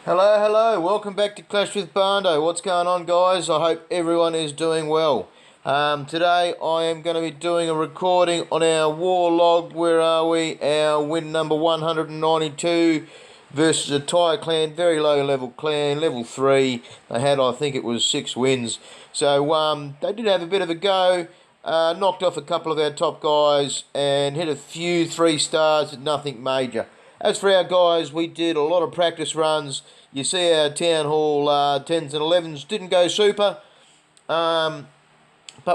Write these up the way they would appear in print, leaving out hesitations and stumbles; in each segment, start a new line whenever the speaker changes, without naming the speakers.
Hello, hello. Welcome back to Clash with Bardot. What's going on, guys? I hope everyone is doing well. Today I am going to be doing a recording on our war log. Where are we? Our win number 192 versus a Thai clan, very low level clan, level 3. They had, I think it was 6 wins. So they did have a bit of a go. Knocked off a couple of our top guys and hit a few 3 stars, but nothing major. As for our guys, we did a lot of practice runs. You see our Town Hall 10s and 11s didn't go super, but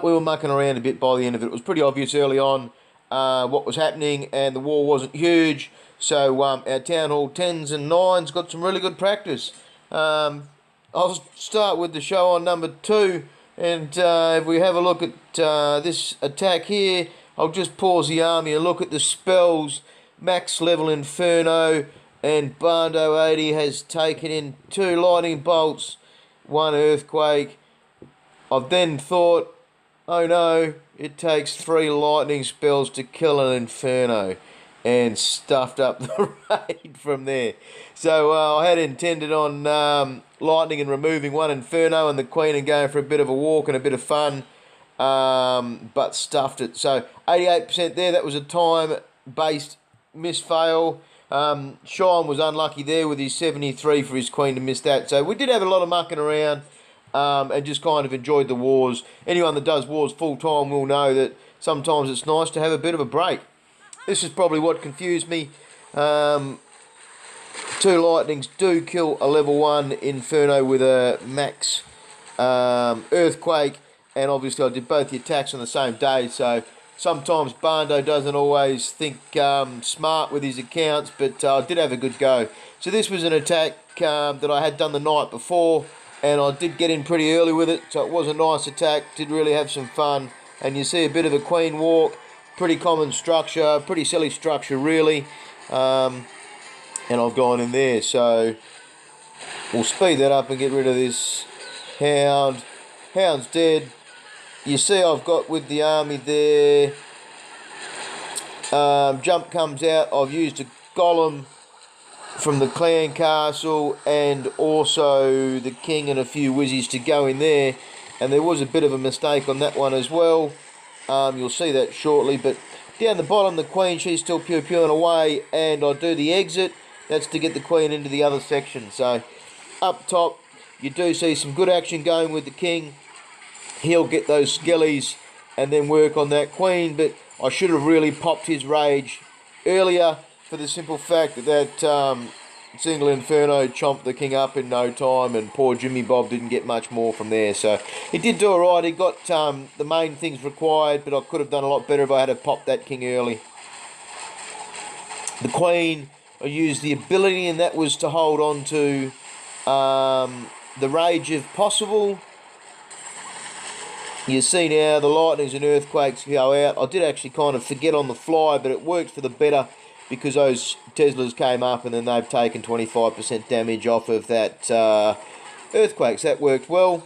we were mucking around a bit by the end of it. It was pretty obvious early on what was happening, and the war wasn't huge. So our Town Hall 10s and 9s got some really good practice. I'll start with the show on number 2, and if we have a look at this attack here, I'll just pause the army and look at the spells. Max level Inferno, and Bardot 80 has taken in 2 lightning bolts, 1 earthquake. I've then thought, oh no, it takes 3 lightning spells to kill an Inferno, and stuffed up the raid from there. So I had intended on lightning and removing 1 Inferno and the Queen and going for a bit of a walk and a bit of fun, but stuffed it. So 88% there. That was a time-based misfail. Sean was unlucky there with his 73 for his Queen to miss that. So we did have a lot of mucking around and just kind of enjoyed the wars. Anyone that does wars full time will know that sometimes it's nice to have a bit of a break. This is probably what confused me. 2 lightnings do kill a level 1 Inferno with a max earthquake, and obviously I did both the attacks on the same day, so sometimes Bardot doesn't always think smart with his accounts, but I did have a good go. So this was an attack that I had done the night before, and I did get in pretty early with it, so it was a nice attack, did really have some fun. And you see a bit of a queen walk, pretty common structure, pretty silly structure really, and I've gone in there. So we'll speed that up and get rid of this hound. Hound's dead. You see I've got with the army there, jump comes out. I've used a golem from the clan castle and also the king and a few wizzies to go in there, and there was a bit of a mistake on that one as well. You'll see that shortly, but down the bottom the queen, she's still pew-pewing away, and I do the exit. That's to get the queen into the other section. So up top you do see some good action going with the king. He'll get those skellies and then work on that queen, but I should have really popped his rage earlier for the simple fact that that single Inferno chomped the king up in no time, and poor Jimmy Bob didn't get much more from there. So he did do alright. He got the main things required, but I could have done a lot better if I had popped that king early. The queen, I used the ability, and that was to hold on to the rage if possible. You see now the lightnings and earthquakes go out. I did actually kind of forget on the fly, but it worked for the better because those Teslas came up and then they've taken 25% damage off of that earthquakes. That worked well.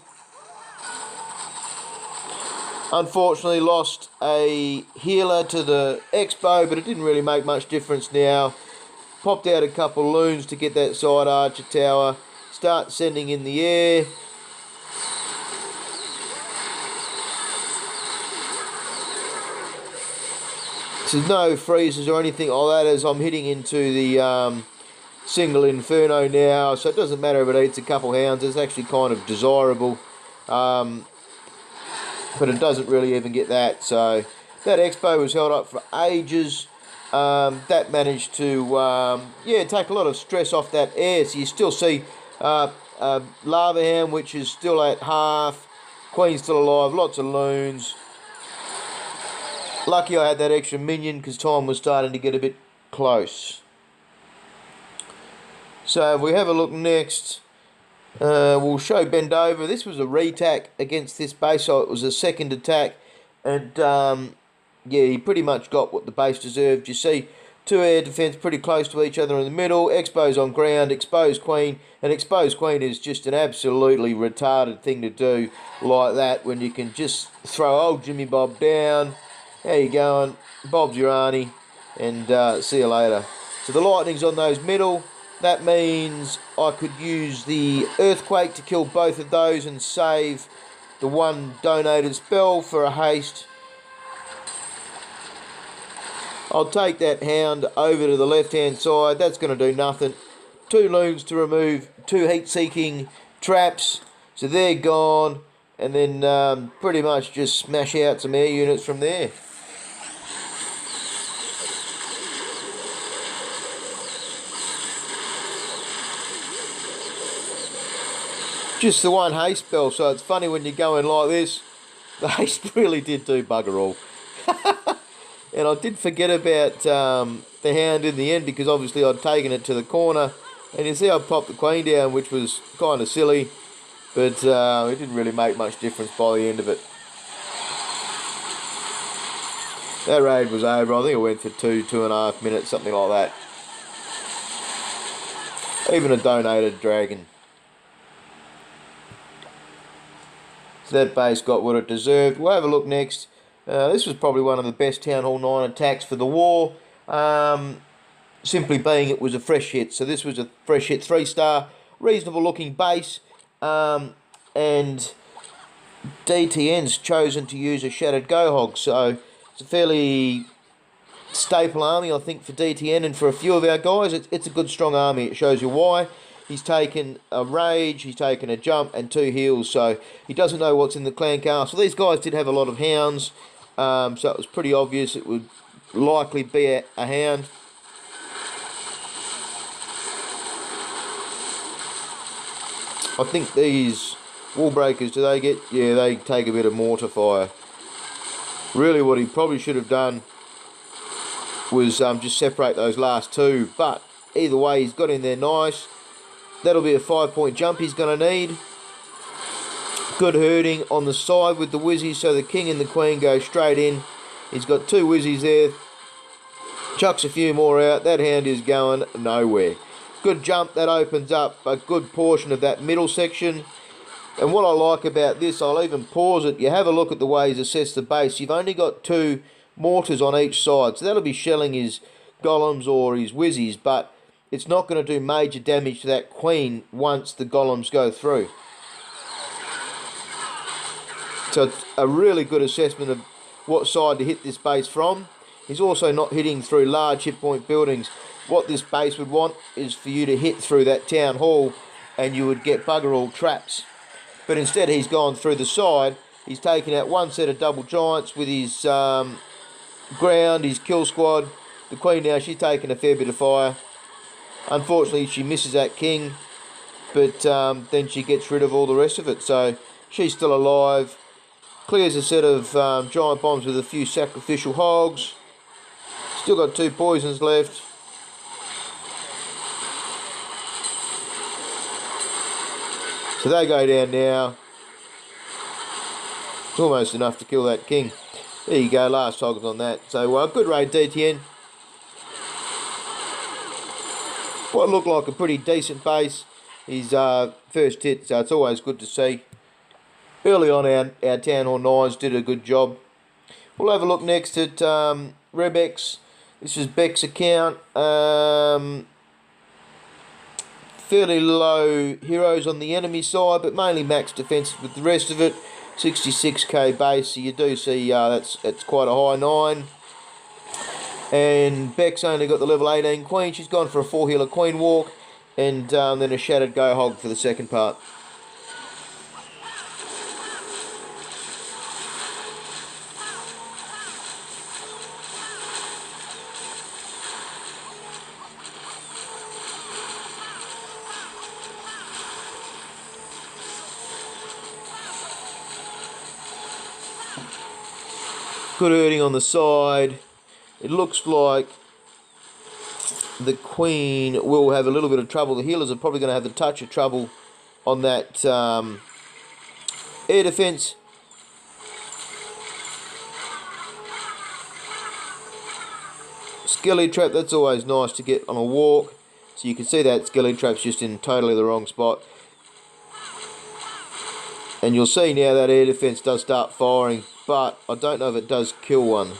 Unfortunately lost a healer to the Expo, but it didn't really make much difference now. Popped out a couple loons to get that side archer tower. Start sending in the air. There's no freezes or anything like that as I'm hitting into the single Inferno now, so it doesn't matter if it eats a couple hounds. It's actually kind of desirable, but it doesn't really even get that. So that Expo was held up for ages. That managed to take a lot of stress off that air. So you still see Lava Hound, which is still at half. Queen's still alive, lots of loons. Lucky I had that extra minion because time was starting to get a bit close. So if we have a look next, we'll show Bendover. This was a retack against this base, so it was a second attack. And yeah, he pretty much got what the base deserved. You see 2 air defence pretty close to each other in the middle. Expo's on ground, exposed queen. And exposed queen is just an absolutely retarded thing to do like that when you can just throw old Jimmy Bob down. How you going? Bob's your auntie, and see you later. So the lightning's on those middle. That means I could use the earthquake to kill both of those and save the one donated spell for a haste. I'll take that hound over to the left-hand side. That's going to do nothing. 2 loons to remove 2 heat-seeking traps. So they're gone. And then pretty much just smash out some air units from there. Just the one haste spell, so it's funny when you're going like this. The haste really did do bugger all. And I did forget about the hound in the end, because obviously I'd taken it to the corner. And you see I popped the queen down, which was kind of silly. But it didn't really make much difference by the end of it. That raid was over. I think it went for 2.5 minutes, something like that. Even a donated dragon. So that base got what it deserved. We'll have a look next. This was probably one of the best Town Hall 9 attacks for the war. Simply being it was a fresh hit. So this was a fresh hit 3-star. Reasonable looking base. And DTN's chosen to use a Shattered GoHog. So it's a fairly staple army, I think, for DTN and for a few of our guys. It's a good strong army. It shows you why. He's taken a rage, he's taken a jump and 2 heals, so he doesn't know what's in the clan castle. These guys did have a lot of hounds, so it was pretty obvious it would likely be a hound. I think these wall breakers, do they get? Yeah, they take a bit of mortar fire. Really what he probably should have done was just separate those last 2, but either way he's got in there nice. That'll be a 5-point jump he's going to need. Good herding on the side with the whizzies, so the king and the queen go straight in. He's got 2 whizzies there. Chucks a few more out. That hound is going nowhere. Good jump. That opens up a good portion of that middle section. And what I like about this, I'll even pause it. You have a look at the way he's assessed the base. You've only got 2 mortars on each side. So that'll be shelling his golems or his whizzies, but it's not going to do major damage to that queen once the golems go through. So it's a really good assessment of what side to hit this base from. He's also not hitting through large hit point buildings. What this base would want is for you to hit through that town hall and you would get bugger all traps. But instead he's gone through the side. He's taken out 1 set of double giants with his ground, his kill squad. The queen now, she's taken a fair bit of fire. Unfortunately, she misses that king, but then she gets rid of all the rest of it. So she's still alive. Clears a set of giant bombs with a few sacrificial hogs. Still got 2 poisons left. So they go down now. It's almost enough to kill that king. There you go, last hogs on that. So good raid, DTN. What looked like a pretty decent base. His first hit, so it's always good to see. Early on, our Town Hall 9s did a good job. We'll have a look next at Reb X. This is Beck's account. Fairly low heroes on the enemy side, but mainly max defensive with the rest of it. 66k base, so you do see that's quite a high 9. And Beck's only got the level 18 queen. She's gone for a 4 healer queen walk, and then a Shattered GoHog for the second part. Good herding on the side. It looks like the queen will have a little bit of trouble. The healers are probably going to have a touch of trouble on that air defense. Skelly trap, that's always nice to get on a walk. So you can see that skelly trap's just in totally the wrong spot. And you'll see now that air defense does start firing, but I don't know if it does kill one.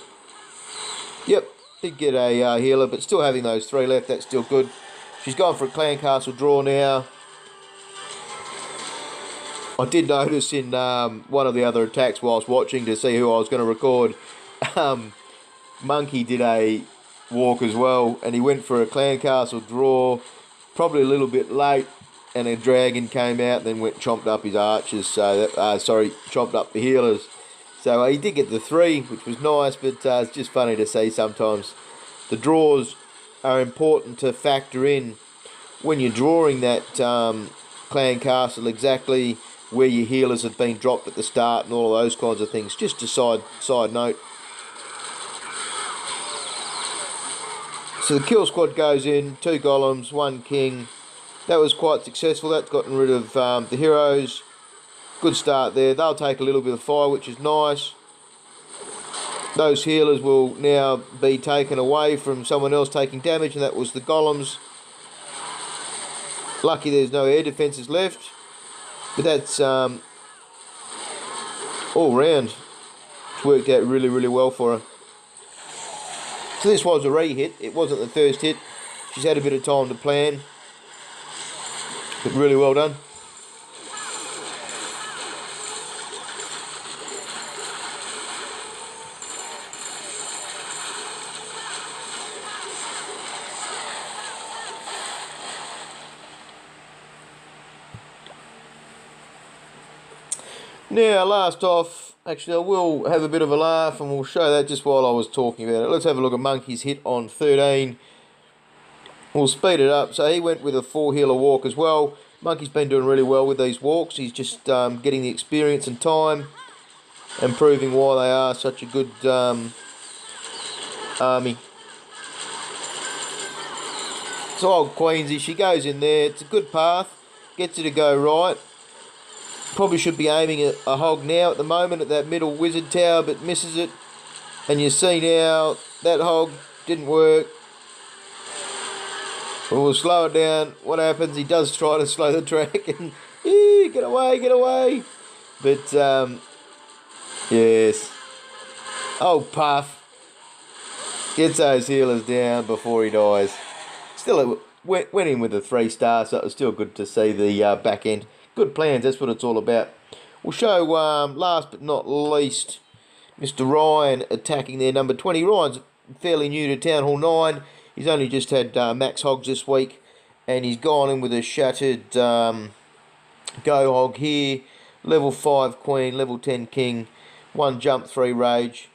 Yep, did get a healer, but still having those 3 left, that's still good. She's gone for a clan castle draw now. I did notice in one of the other attacks whilst watching to see who I was going to record, Monkey did a walk as well, and he went for a clan castle draw, probably a little bit late, and a dragon came out and then went chomped up his archers, so that, chomped up the healers. So he did get the 3, which was nice, but it's just funny to see sometimes the draws are important to factor in when you're drawing that clan castle, exactly where your healers have been dropped at the start and all of those kinds of things. Just a side note. So the kill squad goes in, 2 golems, 1 king. That was quite successful. That's gotten rid of the heroes. Good start there. They'll take a little bit of fire, which is nice. Those healers will now be taken away from someone else taking damage, and that was the golems. Lucky there's no air defences left. But that's all round. It's worked out really, really well for her. So this was a re-hit. It wasn't the first hit. She's had a bit of time to plan. But really well done. Now, last off, actually I will have a bit of a laugh and we'll show that just while I was talking about it. Let's have a look at Monkey's hit on 13. We'll speed it up. So he went with a 4 healer walk as well. Monkey's been doing really well with these walks. He's just getting the experience and time and proving why they are such a good army. So old Queensy, she goes in there. It's a good path. Gets her to go right. Probably should be aiming at a hog now at the moment at that middle wizard tower, but misses it. And you see now that hog didn't work. We'll slow it down. What happens? He does try to slow the track and get away, get away. But yes. Oh, Puff gets those healers down before he dies. Still went in with a 3-star, so it was still good to see the back end. Good plans, that's what it's all about. We'll show, last but not least, Mr. Ryan attacking their number 20. Ryan's fairly new to Town Hall 9. He's only just had max hogs this week, and he's gone in with a shattered GoHog here. Level 5 Queen, level 10 King, 1 jump, 3 rage.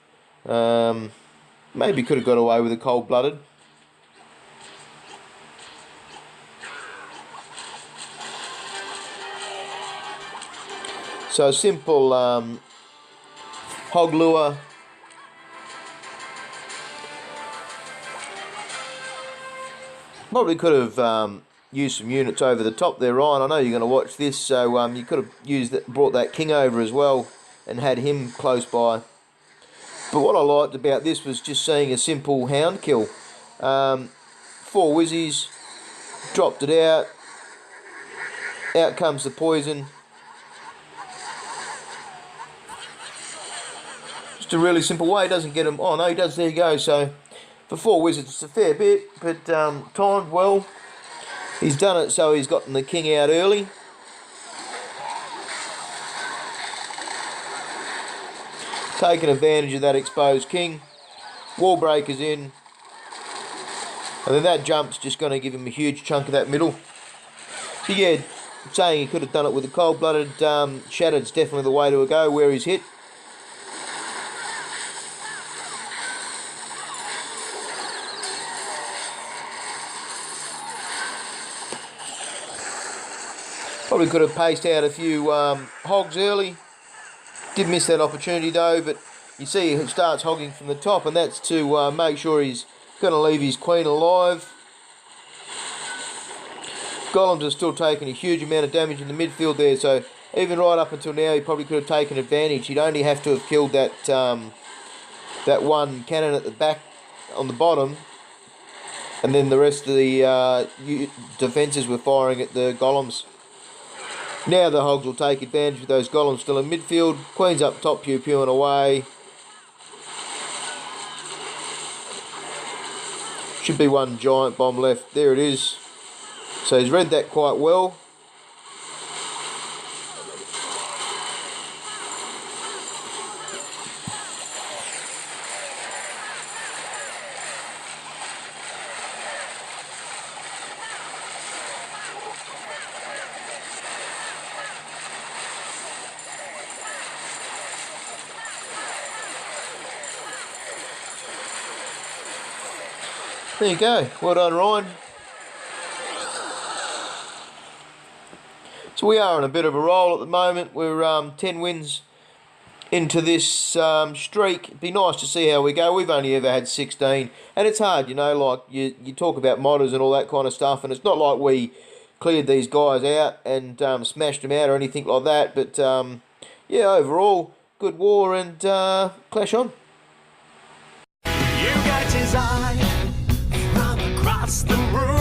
Maybe could have got away with a cold-blooded. So simple hog lure. Probably could have used some units over the top there, Ryan. I know you're going to watch this, so you could have brought that king over as well and had him close by. But what I liked about this was just seeing a simple hound kill. 4 whizzies, dropped it out. Out comes the poison. A really simple way, doesn't get him. Oh no, he does. There you go. So for 4 wizards, it's a fair bit, but timed well. He's done it, so he's gotten the king out early. Taking advantage of that exposed king. Wall breakers in, and then that jump's just going to give him a huge chunk of that middle. So yeah, saying he could have done it with a cold-blooded shattered's definitely the way to go where he's hit. Probably could have paced out a few hogs early. Did miss that opportunity though, but you see he starts hogging from the top, and that's to make sure he's going to leave his queen alive. Golems are still taking a huge amount of damage in the midfield there, so even right up until now he probably could have taken advantage. He'd only have to have killed that that 1 cannon at the back on the bottom, and then the rest of the defences were firing at the golems. Now the hogs will take advantage with those golems still in midfield. Queen's up top, pew-pewing away. Should be 1 giant bomb left. There it is. So he's read that quite well. There you go. Well done, Ryan. So we are on a bit of a roll at the moment. We're 10 wins into this streak. It'd be nice to see how we go. We've only ever had 16, and it's hard, you know, like you talk about modders and all that kind of stuff, and it's not like we cleared these guys out and smashed them out or anything like that, but yeah, overall, good war, and clash on.
You got his eye from across the room.